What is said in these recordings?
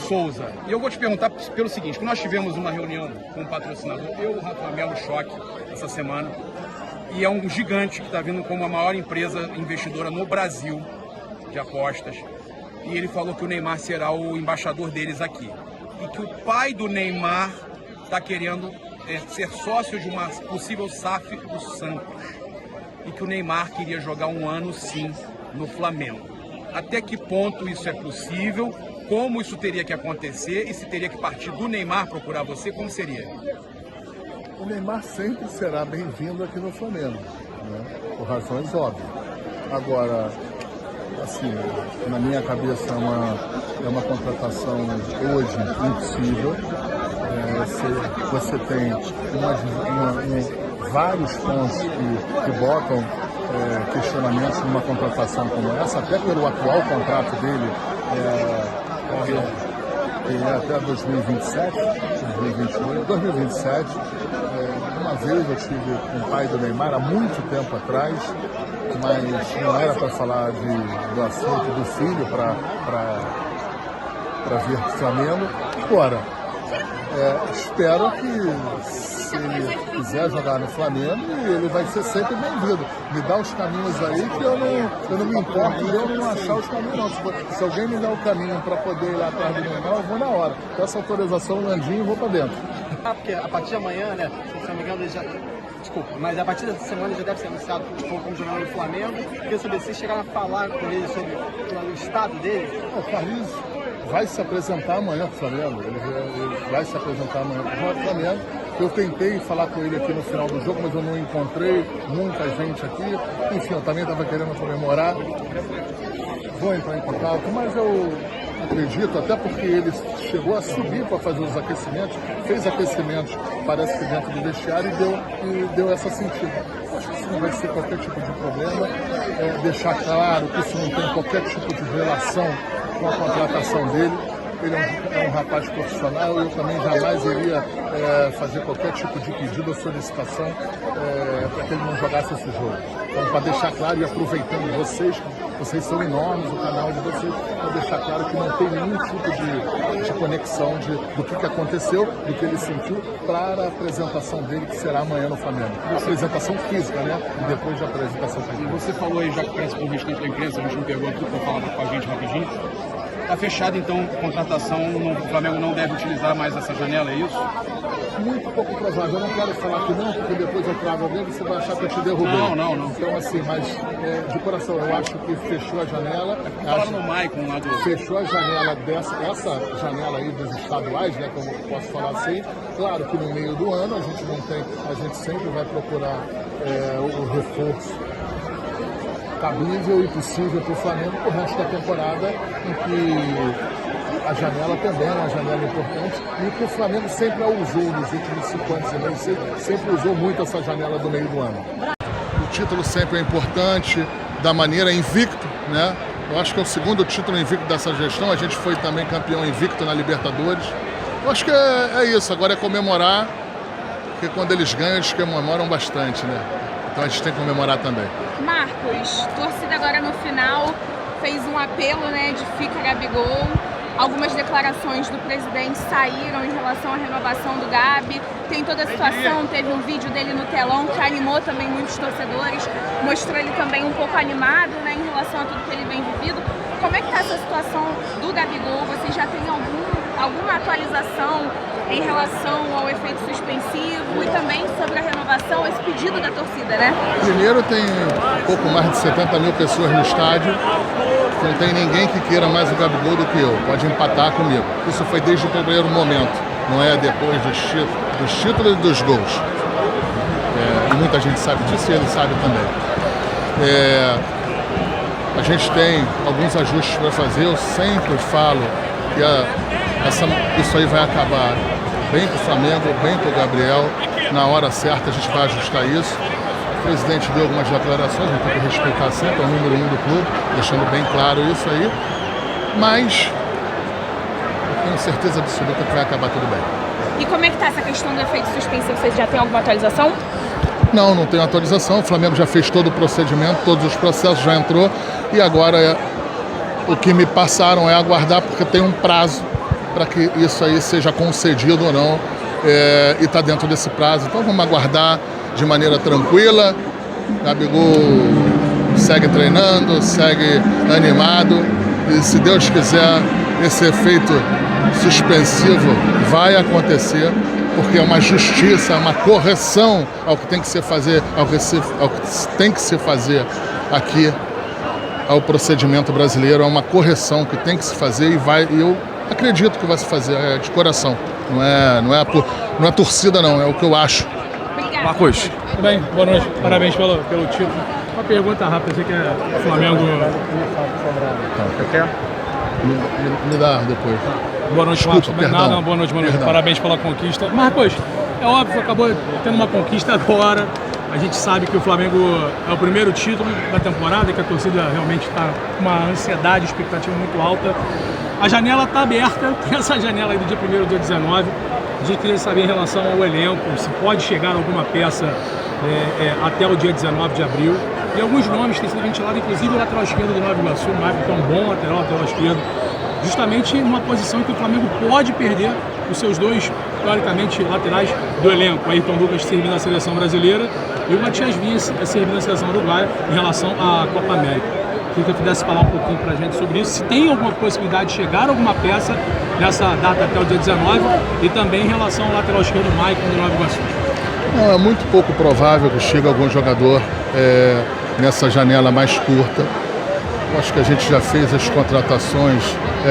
Souza. E eu vou te perguntar pelo seguinte, que nós tivemos uma reunião com o patrocinador, eu, o Rafael Melo Choque, essa semana, e é um gigante que está vindo como a maior empresa investidora no Brasil de apostas. E ele falou que o Neymar será o embaixador deles aqui. E que o pai do Neymar está querendo ser sócio de uma possível SAF do Santos. E que o Neymar queria jogar um ano, sim, no Flamengo. Até que ponto isso é possível? Como isso teria que acontecer? E se teria que partir do Neymar procurar você, como seria? O Neymar sempre será bem-vindo aqui no Flamengo, né? Por razões óbvias. Agora, assim, na minha cabeça é uma contratação hoje impossível. Você tem vários pontos que botam questionamentos numa contratação como essa, até pelo atual contrato dele, que é até 2027, 2028, 2027. Uma vez eu tive com o pai do Neymar há muito tempo atrás, mas não era para falar do assunto do filho para vir para o Flamengo. Agora, espero que se ele quiser jogar no Flamengo, ele vai ser sempre bem-vindo. Me dá os caminhos aí que eu não me importo de eu não achar os caminhos, não. Se alguém me der o caminho para poder ir lá atrás do Neymar, eu vou na hora. Com essa autorização, o Landinho, eu vou para dentro. Porque a partir de amanhã, né, se não me engano, ele já... Desculpa, mas a partir dessa semana já deve ser anunciado como jogador do Flamengo. Queria saber se chegaram a falar com ele sobre o estado dele. O Carlinhos vai se apresentar amanhã para o Flamengo. Ele vai se apresentar amanhã para o Flamengo. Eu tentei falar com ele aqui no final do jogo, mas eu não encontrei muita gente aqui. Enfim, eu também estava querendo comemorar. Vou entrar em contato, mas eu acredito, até porque ele chegou a subir para fazer os aquecimentos, fez aquecimentos, parece que dentro do vestiário, e deu essa sentida. Acho que isso não vai ser qualquer tipo de problema. Deixar claro que isso não tem qualquer tipo de relação com a contratação dele. Ele é um rapaz profissional, eu também jamais iria fazer qualquer tipo de pedido ou solicitação para que ele não jogasse esse jogo. Então, para deixar claro e aproveitando vocês são enormes, o canal de vocês, para deixar claro que não tem nenhum tipo de conexão do que aconteceu, do que ele sentiu, para a apresentação dele, que será amanhã no Flamengo. A apresentação física, né? E depois da apresentação física. Você falou aí, já que parece convite da imprensa, a gente não pegou tudo para falar com a gente rapidinho. Está fechado, então, a contratação, o Flamengo não deve utilizar mais essa janela, é isso? Muito pouco provável. Eu não quero falar que não, porque depois eu trago alguém e você vai achar que eu te derrubei. Não. Então, assim, mas de coração, eu acho que fechou a janela. Falaram no Maicon lá do... Fechou a janela essa janela aí dos estaduais, né, como eu posso falar assim. Claro que no meio do ano a gente sempre vai procurar o reforço cabível e possível para o Flamengo para o resto da temporada, em que a janela também é uma janela importante e que o Flamengo sempre a usou nos últimos 5 anos e meio, sempre usou muito essa janela do meio do ano. O título sempre é importante, da maneira invicto, né? Eu acho que é o segundo título invicto dessa gestão, a gente foi também campeão invicto na Libertadores. Eu acho que é isso, agora é comemorar, porque quando eles ganham, eles comemoram bastante, né? Então a gente tem que comemorar também. Marcos, torcida agora no final fez um apelo, né, de Fica Gabigol. Algumas declarações do presidente saíram em relação à renovação do Gabi. Tem toda a situação, teve um vídeo dele no telão que animou também muitos torcedores, mostrou ele também um pouco animado, né, em relação a tudo que ele vem vivido. Como é que está essa situação do Gabigol? Você já tem alguma atualização em relação ao efeito suspensivo e também sobre a renovação, esse pedido da torcida, né? Primeiro, tem um pouco mais de 70 mil pessoas no estádio. Não tem ninguém que queira mais o Gabigol do que eu. Pode empatar comigo. Isso foi desde o primeiro momento, não é depois dos títulos e dos gols. E muita gente sabe disso e ele sabe também. A gente tem alguns ajustes para fazer. Eu sempre falo que isso aí vai acabar bem para o Flamengo, bem para o Gabriel. Na hora certa a gente vai ajustar isso. O presidente deu algumas declarações, a gente tem que respeitar sempre, é o número 1 do clube, deixando bem claro isso aí. Mas eu tenho certeza absoluta que vai acabar tudo bem. E como é que está essa questão do efeito suspensivo? Vocês já têm alguma atualização? Não tem atualização. O Flamengo já fez todo o procedimento, todos os processos já entrou. E agora o que me passaram é aguardar, porque tem um prazo para que isso aí seja concedido ou não, e está dentro desse prazo. Então vamos aguardar de maneira tranquila. Gabigol segue treinando, segue animado e, se Deus quiser, esse efeito suspensivo vai acontecer, porque é uma justiça, uma correção ao que tem que se fazer, ao que tem que se fazer aqui ao procedimento brasileiro, é uma correção que tem que se fazer e eu acredito que vai se fazer, de coração. Não é torcida não, é o que eu acho. Obrigada. Marcos. Tudo bem? Boa noite. Parabéns pelo título. Uma pergunta rápida, você que é Flamengo. Me dá depois. Boa noite, Desculpa, Marcos. perdão. Não, boa noite, Perdão. Parabéns pela conquista. Marcos, é óbvio, acabou tendo uma conquista agora. A gente sabe que o Flamengo é o primeiro título da temporada e que a torcida realmente está com uma ansiedade, expectativa muito alta. A janela está aberta, tem essa janela aí do dia 1º ao dia 19. A gente queria saber em relação ao elenco, se pode chegar alguma peça até o dia 19 de abril. E alguns nomes têm sido ventilados, inclusive o lateral esquerdo do Nova Iguaçu, o Maicon, que é um bom lateral esquerdo. Justamente numa posição em que o Flamengo pode perder os seus dois, teoricamente, laterais do elenco. O Ayrton Lucas servindo na seleção brasileira e o Matias Vinha servindo na seleção uruguaia em relação à Copa América. Queria que eu pudesse falar um pouquinho pra gente sobre isso. Se tem alguma possibilidade de chegar alguma peça nessa data até o dia 19 e também em relação ao lateral esquerdo Maicon do Nova Iguaçu. Não, é muito pouco provável que chegue algum jogador nessa janela mais curta. Eu acho que a gente já fez as contratações,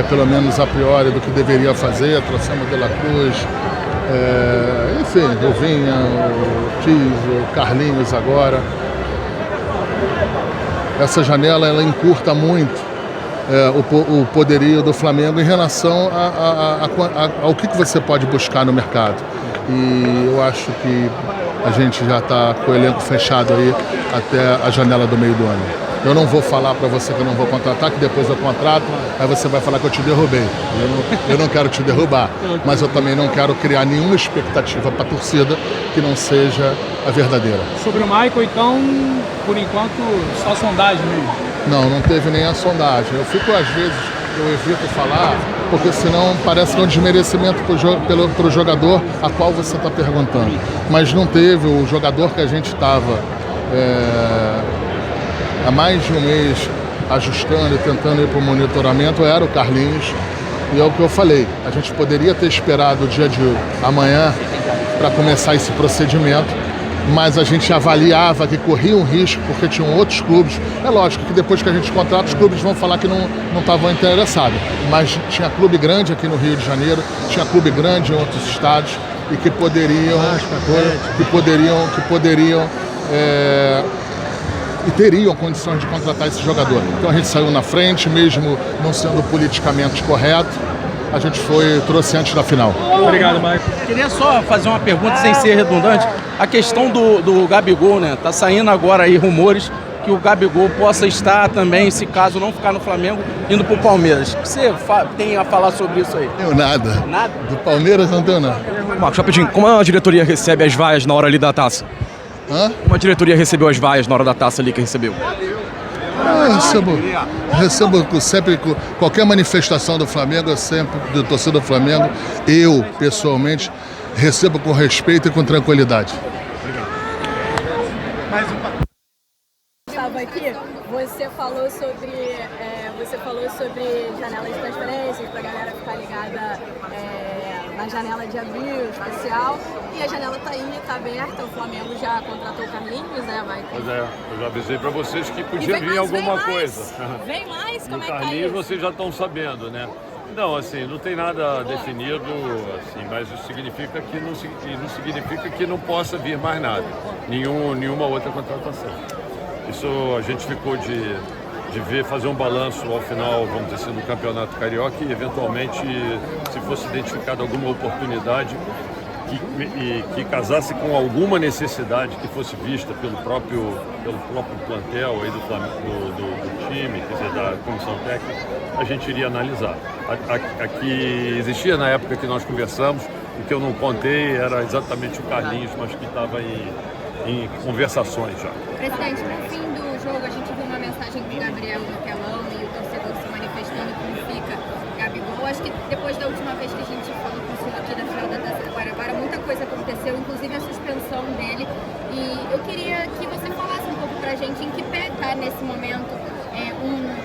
pelo menos a priori, do que deveria fazer. Trouxemos De La Cruz, enfim, o Vinha, o Tiso, o Carlinhos agora. Essa janela ela encurta muito o poderio do Flamengo em relação ao que você pode buscar no mercado. E eu acho que a gente já está com o elenco fechado aí até a janela do meio do ano. Eu não vou falar para você que eu não vou contratar, que depois eu contrato, aí você vai falar que eu te derrubei. Eu não quero te derrubar, mas eu também não quero criar nenhuma expectativa para a torcida que não seja a verdadeira. Sobre o Maicon, então, por enquanto, só sondagem mesmo? Não teve nem a sondagem. Eu fico, às vezes, eu evito falar, porque senão parece que é um desmerecimento para o jogador a qual você está perguntando. Mas não teve. O jogador que a gente estava há mais de um mês ajustando e tentando ir para o monitoramento era o Carlinhos. E é o que eu falei, a gente poderia ter esperado o dia de amanhã para começar esse procedimento, mas a gente avaliava que corria um risco porque tinham outros clubes. É lógico que depois que a gente contrata, os clubes vão falar que não estavam interessados, mas tinha clube grande aqui no Rio de Janeiro, tinha clube grande em outros estados e que poderiam e teriam condições de contratar esse jogador. Então a gente saiu na frente, mesmo não sendo politicamente correto, a gente trouxe antes da final. Obrigado, Maicon. Queria só fazer uma pergunta sem ser redundante. A questão do Gabigol, né? Tá saindo agora aí rumores que o Gabigol possa estar também, se caso não ficar no Flamengo, indo pro Palmeiras. O que você tem a falar sobre isso aí? Não tenho nada. Nada? Do Palmeiras não tenho nada. Marcos, rapidinho, como a diretoria recebe as vaias na hora ali da taça? Como a diretoria recebeu as vaias na hora da taça ali que recebeu? Eu recebo sempre qualquer manifestação do Flamengo, do torcedor do Flamengo, eu, pessoalmente, recebo com respeito e com tranquilidade. Estava aqui, você falou sobre janela de transferências para a galera ficar ligada na janela de abril especial, e a janela está aí, está aberta, o Flamengo já contratou o Carlinhos, né? Pois é, eu já avisei para vocês que podia vir alguma coisa. Vem mais? Como é que tá Carlinhos isso? vocês já estão sabendo, né? Não, assim, não tem nada definido, assim, mas isso significa que não significa que não possa vir mais nada, nenhuma outra contratação. Isso a gente ficou de fazer um balanço ao final, vamos dizer assim, do Campeonato Carioca e, eventualmente, se fosse identificada alguma oportunidade que casasse com alguma necessidade que fosse vista pelo próprio plantel aí do time, quer dizer, da comissão técnica, a gente iria analisar. A que existia na época que nós conversamos, o que eu não contei era exatamente o Carlinhos, mas que estava em conversações já. Presidente, no fim do jogo a gente viu uma mensagem do Gabriel no telão e o torcedor se manifestando como fica Gabigol. Acho que depois da última vez que enxergar nesse momento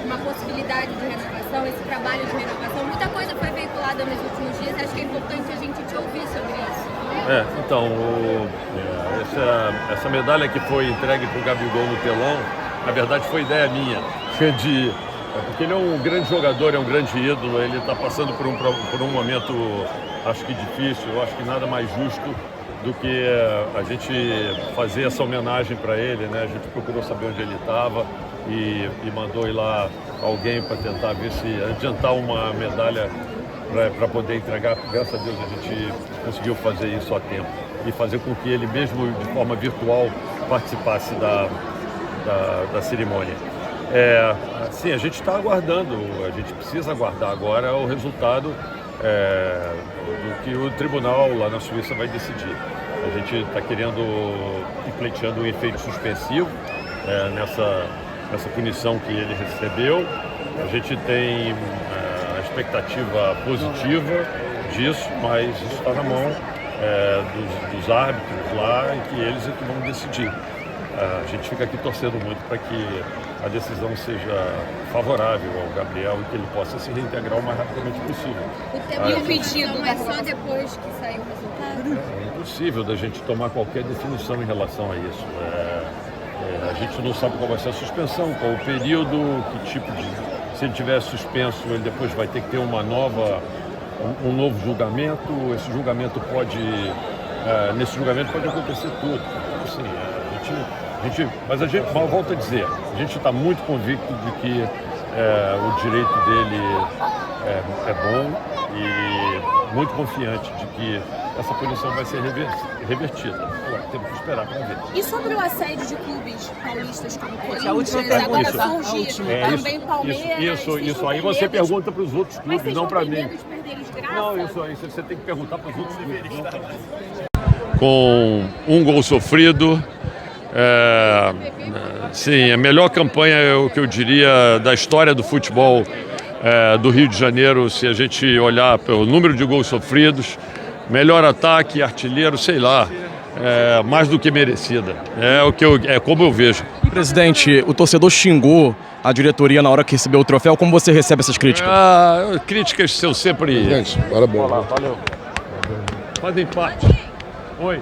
uma possibilidade de renovação, esse trabalho de renovação? Muita coisa foi veiculada nos últimos dias, acho que é importante a gente te ouvir sobre isso. Então, essa medalha que foi entregue para o Gabigol no telão, na verdade foi ideia minha, porque ele é um grande jogador, é um grande ídolo, ele está passando por um momento, acho que difícil, eu acho que nada mais justo do que a gente fazer essa homenagem para ele, né? A gente procurou saber onde ele estava e mandou ir lá alguém para tentar ver se adiantar uma medalha para poder entregar. Graças a Deus a gente conseguiu fazer isso a tempo e fazer com que ele mesmo de forma virtual participasse da cerimônia. Sim, a gente está aguardando, a gente precisa aguardar agora o resultado do que o tribunal lá na Suíça vai decidir. A gente está querendo e pleiteando um efeito suspensivo nessa punição que ele recebeu. A gente tem a expectativa positiva disso, mas isso está na mão dos árbitros lá e que eles é que vão decidir. A gente fica aqui torcendo muito para que a decisão seja favorável ao Gabriel e que ele possa se reintegrar o mais rapidamente possível. E o pedido é só depois que sair o resultado? É impossível da gente tomar qualquer definição em relação a isso. A gente não sabe qual vai ser a suspensão, qual o período, que tipo de... Se ele tiver suspenso, ele depois vai ter que ter um novo julgamento. Esse julgamento nesse julgamento pode acontecer tudo. Então, assim, mas eu volto a dizer, a gente está muito convicto de que o direito dele é bom e muito confiante de que essa punição vai ser revertida. Agora, temos que esperar para ver. E sobre o assédio de clubes paulistas como Corinthians, agora surgir também Palmeiras... Isso aí você pergunta para os outros clubes, não para mim. De perder de graça? Não, isso aí você tem que perguntar para os outros clubes. Com um gol sofrido, sim, a melhor campanha é o que eu diria da história do futebol do Rio de Janeiro, se a gente olhar pelo número de gols sofridos, melhor ataque, artilheiro, sei lá, mais do que merecida. É como eu vejo. Presidente, o torcedor xingou a diretoria na hora que recebeu o troféu. Como você recebe essas críticas? Críticas são sempre... Gente, parabéns. Valeu. Fazem parte. Oi.